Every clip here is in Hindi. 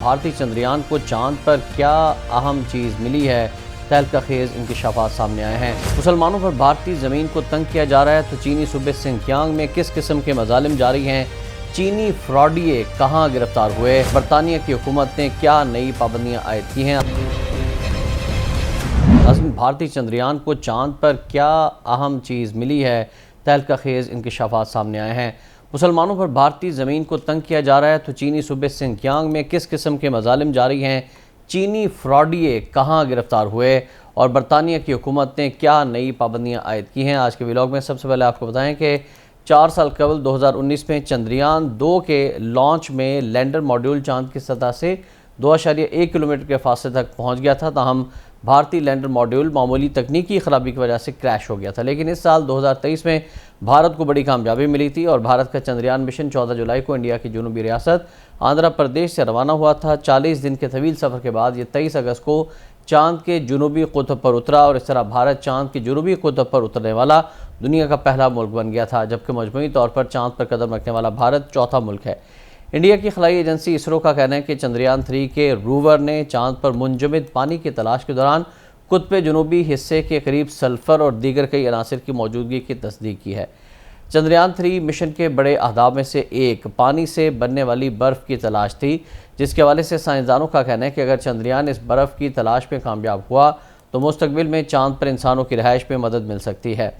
भारतीय चंद्रयान को चांद पर क्या अहम चीज़ मिली है, तहलका खेज इंकशाफात सामने आए हैं। मुसलमानों पर भारतीय ज़मीन को तंग किया जा रहा है तो चीनी सूबे सिंकियांग में किस किस्म के मजालिम जारी हैं, चीनी फ्रॉडिये कहाँ गिरफ्तार हुए, बरतानिया की हुकूमत ने क्या नई पाबंदियाँ आयद की हैं। भारतीय चंद्रयान को चांद पर क्या अहम चीज़ मिली है, तहलका खेज इंकशाफात सामने आए हैं। मुसलमानों पर भारतीय ज़मीन को तंग किया जा रहा है तो चीनी सूबे सिंकियांग में किस किस्म के मजालिम जारी हैं, चीनी फ्रॉडिये कहाँ गिरफ्तार हुए और बरतानिया की हुकूमत ने क्या नई पाबंदियाँ आयद की हैं। आज के व्लॉग में सबसे पहले आपको बताएं कि 4 साल कबल 2019 में चंद्रयान 2 के लॉन्च में लैंडर मॉड्यूल चांद की सतह से 2.1 किलोमीटर के फासले तक पहुँच गया था। ताहम भारतीय लैंडर मॉड्यूल मामूली तकनीकी खराबी की वजह से क्रैश हो गया था, लेकिन इस साल 2023 में भारत को बड़ी कामयाबी मिली थी और भारत का चंद्रयान मिशन 14 जुलाई को इंडिया की जनूबी रियासत आंध्र प्रदेश से रवाना हुआ था। 40 दिन के तवील सफ़र के बाद ये 23 अगस्त को चांद के जनूबी कुतुब पर उतरा और इस तरह भारत चांद के जनूबी कुतुब पर उतरने वाला दुनिया का पहला मुल्क बन गया था, जबकि मजमूई तौर पर चांद पर कदम रखने वाला भारत चौथा मुल्क है। इंडिया की खलाई एजेंसी इसरो का कहना है कि चंद्रयान 3 के रोवर ने चांद पर मुंजमद पानी की तलाश के दौरान कुतुब जनूबी हिस्से के करीब सल्फ़र और दीगर कई अनासिर की मौजूदगी की तस्दीक की है। चंद्रयान 3 मिशन के बड़े अहदाफ में से एक पानी से बनने वाली बर्फ़ की तलाश थी, जिसके हवाले से साइंसदानों का कहना है कि अगर चंद्रयान इस बर्फ़ की तलाश में कामयाब हुआ तो मुस्तकबिल में चांद पर इंसानों की रहायश में मदद मिल सकती है।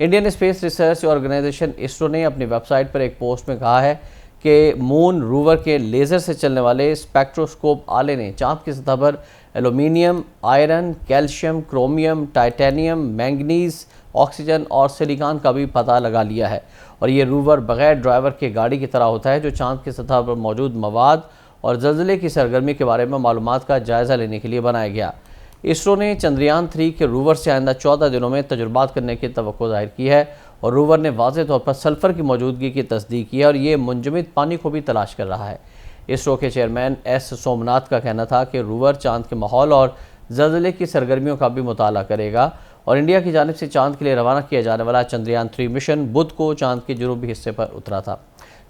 Indian space research organisation ISRO ने अपनी वेबसाइट पर एक पोस्ट में कहा है कि मून रोवर के लेज़र से चलने वाले स्पेक्ट्रोस्कोप आले ने चांद की सतह पर aluminium, iron, calcium, chromium, titanium, manganese, oxygen और सिलिकॉन का भी पता लगा लिया है। और ये रोवर बगैर ड्राइवर के गाड़ी की तरह होता है जो चांद की सतह पर मौजूद मवाद और ज़लज़ले की सरगर्मी के बारे में मालूमात का जायज़ा लेने के लिए बनाया गया। इसरो ने चंद्रयान 3 के रोवर से आइंदा 14 दिनों में तजुर्बात करने की तवक्को ज़ाहिर की है और रोवर ने वाज़ेह तौर पर सल्फ़र की मौजूदगी की तस्दीक की है और ये मुंजमद पानी को भी तलाश कर रहा है। इसरो के चेयरमैन एस सोमनाथ का कहना था कि रोवर चांद के माहौल और ज़लज़ले की सरगर्मियों का भी मुताला करेगा और इंडिया की जानिब से चांद के लिए रवाना किया जाने वाला चंद्रयान 3 मिशन बुध को चांद के जनूबी हिस्से पर उतरा था।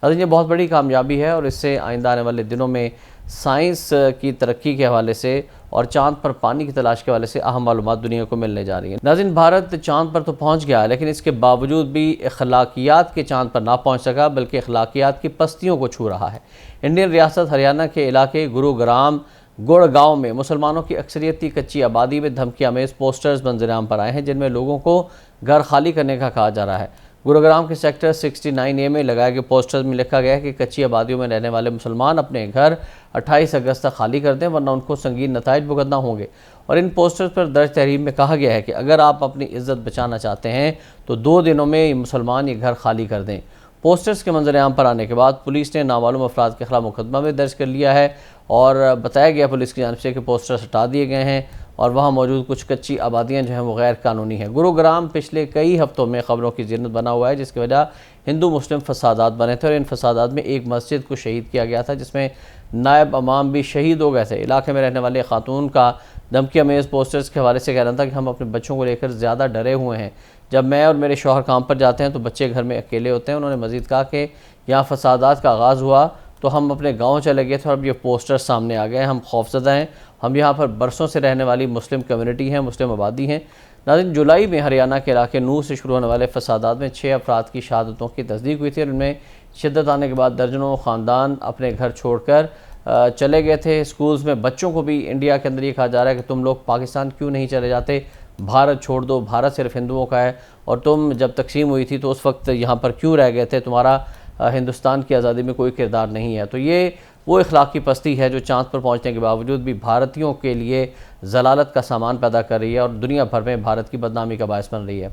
ये बहुत बड़ी कामयाबी है और इससे आइंदा आने वाले दिनों में साइंस की तरक्की के हवाले से और चांद पर पानी की तलाश के हवाले से अहम मालूमात दुनिया को मिलने जा रही है। नाज़रीन, भारत चांद पर तो पहुंच गया, लेकिन इसके बावजूद भी अखलाकियात के चांद पर ना पहुंच सका, बल्कि अखलाकियात की पस्तियों को छू रहा है। इंडियन रियासत हरियाणा के इलाके गुरुग्राम गुड़गांव में मुसलमानों की अक्सरियती कच्ची आबादी में धमकी आमेज़ पोस्टर्स मंजराम पर आए हैं, जिनमें लोगों को घर खाली करने का कहा जा रहा है। गुरुग्राम के सेक्टर 69A में लगाए गए पोस्टर्स में लिखा गया है कि कच्ची आबादियों में रहने वाले मुसलमान अपने घर 28 अगस्त तक खाली कर दें, वरना उनको संगीन नताइज भुगतना होंगे। और इन पोस्टर्स पर दर्ज तहरीर में कहा गया है कि अगर आप अपनी इज्जत बचाना चाहते हैं तो 2 दिनों में मुसलमान ये घर खाली कर दें। पोस्टर्स के मंजर-ए-आम पर आने के बाद पुलिस ने नामालूम अफराद के खिलाफ मुकदमा भी दर्ज कर लिया है और बताया गया पुलिस की जानिब से कि पोस्टर्स हटा दिए गए हैं और वहाँ मौजूद कुछ कच्ची आबादियाँ जो हैं वो गैर कानूनी हैं। गुरुग्राम पिछले कई हफ्तों में ख़बरों की ज़िन्नत बना हुआ है, जिसकी वजह हिंदू मुस्लिम फसादात बने थे और इन फसादात में एक मस्जिद को शहीद किया गया था, जिसमें नायब अमाम भी शहीद हो गए थे। इलाके में रहने वाले खातून का धमकी अमेज़ पोस्टर्स के हवाले से कहना था कि हम अपने बच्चों को लेकर ज़्यादा डरे हुए हैं, जब मैं और मेरे शौहर काम पर जाते हैं तो बच्चे घर में अकेले होते हैं। उन्होंने मज़ीद कहा कि यहाँ फसादात का आगाज़ हुआ तो हम अपने गांव चले गए थे और अब ये पोस्टर सामने आ गए, हम खौफज़दा हैं। हम यहाँ पर बरसों से रहने वाली मुस्लिम कम्युनिटी हैं, मुस्लिम आबादी हैं। नाज़रीन, जुलाई में हरियाणा के इलाके नूर से शुरू होने वाले फसादात में 6 अफराद की शहादतों की तस्दीक हुई थी और इनमें शिद्दत आने के बाद दर्जनों ख़ानदान अपने घर छोड़कर चले गए थे। स्कूल्स में बच्चों को भी इंडिया के अंदर ये कहा जा रहा है कि तुम लोग पाकिस्तान क्यों नहीं चले जाते, भारत छोड़ दो, भारत सिर्फ हिंदुओं का है और तुम जब तकसीम हुई थी तो उस वक्त यहाँ पर क्यों रह गए थे, तुम्हारा हिंदुस्तान की आज़ादी में कोई किरदार नहीं है। तो ये वो इखलाकी पस्ती है जो चांद पर पहुंचने के बावजूद भी भारतीयों के लिए जलालत का सामान पैदा कर रही है और दुनिया भर में भारत की बदनामी का बायस बन रही है।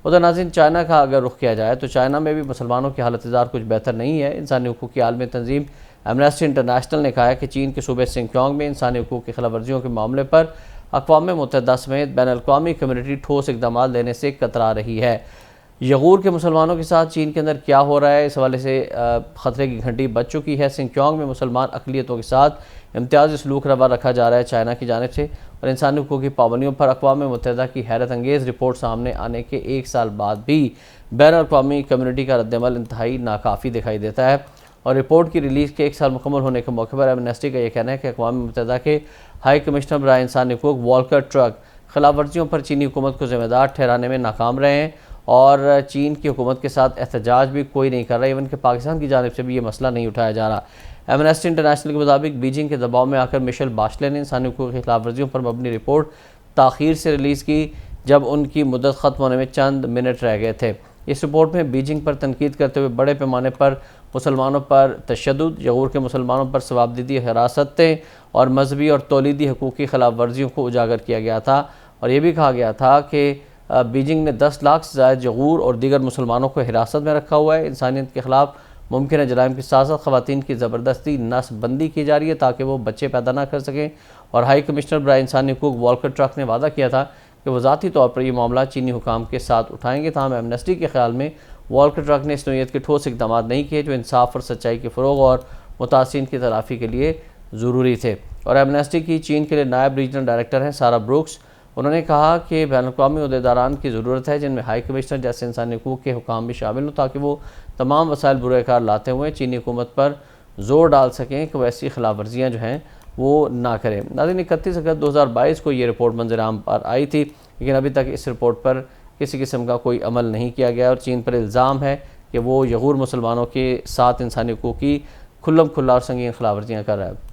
उधर नाज़रीन, चाइना का अगर रुख किया जाए तो चाइना में भी मुसलमानों की हालत कुछ बेहतर नहीं है। इंसानी हुकूक़ की आलमी तंजीम एमनेस्टी इंटरनेशनल ने कहा है कि चीन के सूबे सिंकियांग में इंसानी हुकूक़ की खिलाफ वर्जियों के मामले पर अक़वाम मुत्तहिदा समेत बैनुल-अक़वामी कम्युनिटी ठोस इक़दाम लेने से कतरा रही है। यगूर के मुसलमानों के साथ चीन के अंदर क्या हो रहा है, इस हवाले से ख़तरे की घंटी बज चुकी है। सिंकियांग में मुसलमान अक़लियतों के साथ इम्तियाज़ी सलूक रवा रखा जा रहा है चाइना की जानिब से और इंसानी हुकूक़ की पाबंदियों पर अक़वाम मुत्तहिदा की हैरत अंगेज़ रिपोर्ट सामने आने के 1 साल बाद भी बैनुल-अक़वामी कम्युनिटी का रद्द-ए-अमल इंतहाई नाकाफ़ी दिखाई देता है। और रिपोर्ट की रिलीज़ के 1 साल मुकम्मल होने के मौके पर एमनेस्टी का यह कहना है कि अक़वाम मुत्तहिदा के हाई कमिश्नर बराए इंसानी हकूक़ वॉल्कर ट्रक खिलाफ वर्जियों पर चीनी हुकूमत को ज़िम्मेदार ठहराने में नाकाम रहे हैं और चीन की हुकूमत के साथ एहतजाज भी कोई नहीं कर रहा। इवन कि पाकिस्तान की जानिब से भी ये मसला नहीं उठाया जा रहा। एमनेस्टी इंटरनेशनल के मुताबिक बीजिंग के दबाव में आकर मिशेल बाशले ने इंसानी हकूक़ की खिलाफ वर्जियों पर मबनी रिपोर्ट ताख़ीर से रिलीज़ की, जब उनकी मुद्दत ख़त्म होने में चंद मिनट रह गए थे। इस रिपोर्ट में बीजिंग पर तनकीद करते हुए बड़े पैमाने पर मुसलमानों पर तशद्दुद, यहूर के मुसलमानों पर सवाबदीदी हिरासतें और मजहबी और तौलीदी हकूक़ की खिलाफ वर्जियों को उजागर किया गया था। और ये भी कहा गया था कि बीजिंग ने 10 लाख से ज़्यादा यहूर और दीगर मुसलमानों को हिरासत में रखा हुआ है। इंसानियत के ख़िलाफ़ मुमकिन जराइम के साथ साथ ख़वातीन की ज़बरदस्ती नस्बंदी की जा रही है ताकि वो बच्चे पैदा ना कर सकें। और हाई कमिश्नर बराए इंसानी हकूक़ वॉल्कर ट्रक ने वादा किया था कि वो ज़ाती तौर पर यह मामला चीनी हुकाम के साथ उठाएंगे। ताहम एमनेस्टी के ख्याल में वॉल्कर ट्रक ने इस नोयत के ठोस इक़दाम नहीं किए जो इंसाफ और सच्चाई के फ़रोग़ और मुतासिरीन की तलाफ़ी के लिए ज़रूरी थे। और एमनेस्टी की चीन के लिए नायब रीजनल डायरेक्टर हैं सारा ब्रुक्स। उन्होंने कहा कि बैनुल-अक़वामी उहदेदारान की ज़रूरत है जिनमें हाई कमिश्नर जैसे इंसानी हकूक़ के हुकाम भी शामिल हों ताकि वो तमाम वसाइल बुरेकार लाते हुए चीनी हुकूमत पर ज़ोर डाल सकें कि वैसी खिलाफ वर्जियाँ जो हैं वो ना करें। नाज़रीन, 31 अगस्त 2022 को ये रिपोर्ट मंज़र-ए-आम पर आई थी, लेकिन अभी तक इस रिपोर्ट पर किसी किस्म का कोई अमल नहीं किया गया और चीन पर इल्ज़ाम है कि वो यहूर मुसलमानों के साथ इंसानी हकूक़ की खुल्लम खुल्ला और संगीन खिलाफ वर्जियाँ कर रहा है।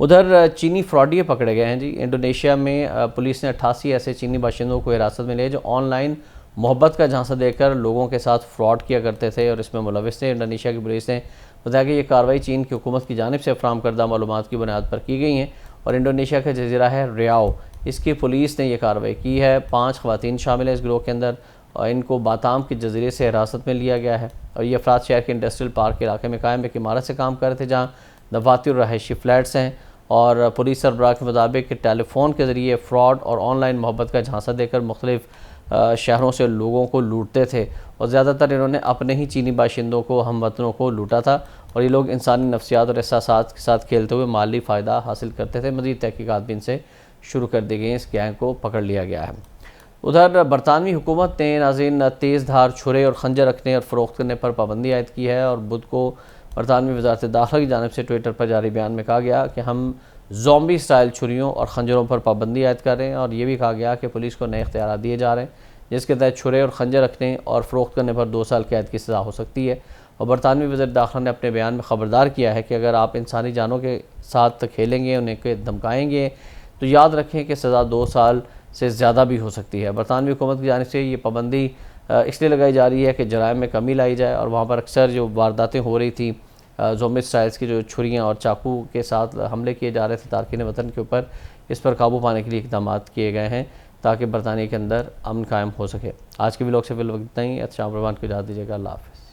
उधर चीनी फ्रॉडिये पकड़े गए हैं जी। इंडोनेशिया में पुलिस ने 88 ऐसे चीनी बाशिंदों को हिरासत में लिया जो ऑनलाइन मोहब्बत का झांसा देकर लोगों के साथ फ्रॉड किया करते थे और इसमें मुलविस थे। इंडोनेशिया की पुलिस ने बताया कि यह कार्रवाई चीन की हुकूमत की जानिब से फराहम करदा मालूमात की बुनियाद पर की गई हैं और इंडोनेशिया का जजीरा है रियाओ, इसकी पुलिस ने यह कार्रवाई की है। 5 ख़वातीन शामिल है इस गिरोह के अंदर और इनको बाताम के जजीरे से हिरासत में लिया गया है और ये अफराद शहर के इंडस्ट्रियल पार्क के इलाके में कायम एक इमारत से काम कर रहे थे जहाँ दफातर और रहायशी फ्लैट्स हैं। और पुलिस सरबराह के मुताबिक कि टेलीफोन के ज़रिए फ़्रॉड और ऑनलाइन मोहब्बत का झांसा देकर मुख्तलिफ शहरों से लोगों को लूटते थे और ज़्यादातर इन्होंने अपने ही चीनी बाशिंदों को, हमवतनों को लूटा था और ये लोग इंसानी नफ्सियात और एहसासात के साथ खेलते हुए माली फ़ायदा हासिल करते थे। मज़ीद तहकीकात भी इनसे शुरू कर दी गई, इस गैंग को पकड़ लिया गया है। उधर बरतानवी हुकूमत ने नाज़रीन तेज़ धार छुरे और खंजर रखने और फ़रोख्त करने पर पाबंदी आयद की है और बुध को बरतानवी वज़ारत दाखिला की जानिब से ट्विटर पर जारी बयान में कहा गया कि हम ज़ॉम्बी स्टाइल छुरियों और खंजरों पर पाबंदी आयद कर रहे हैं और ये भी कहा गया कि पुलिस को नए इख्तियार दिए जा रहे हैं जिसके तहत छुरे और खंजर रखने और फ़रोख्त करने पर 2 साल कैद की सज़ा हो सकती है। और बरतानवी वज़ीर दाखिला ने अपने बयान में ख़बरदार किया है कि अगर आप इंसानी जानों के साथ खेलेंगे, उन्हें धमकाएँगे तो याद रखें कि सज़ा 2 साल से ज़्यादा भी हो सकती है। बरतानवी हुकूमत की जानिब से ये पाबंदी इसलिए लगाई जा रही है कि जराइम में कमी लाई जाए और वहाँ पर अक्सर जो वारदातें हो रही थी ज़ॉम्बी स्टाइल्स की, जो छुरियाँ और चाकू के साथ हमले किए जा रहे थे तारकीन वतन के ऊपर, इस पर काबू पाने के लिए इक़दाम किए गए हैं ताकि बरतानिया के अंदर अमन कायम हो सके। आज के व्लॉग से फिलहाल इतना ही। अच्छा, प्रवान को इजाज़त दीजिएगा। अल्लाह हाफ़िज़।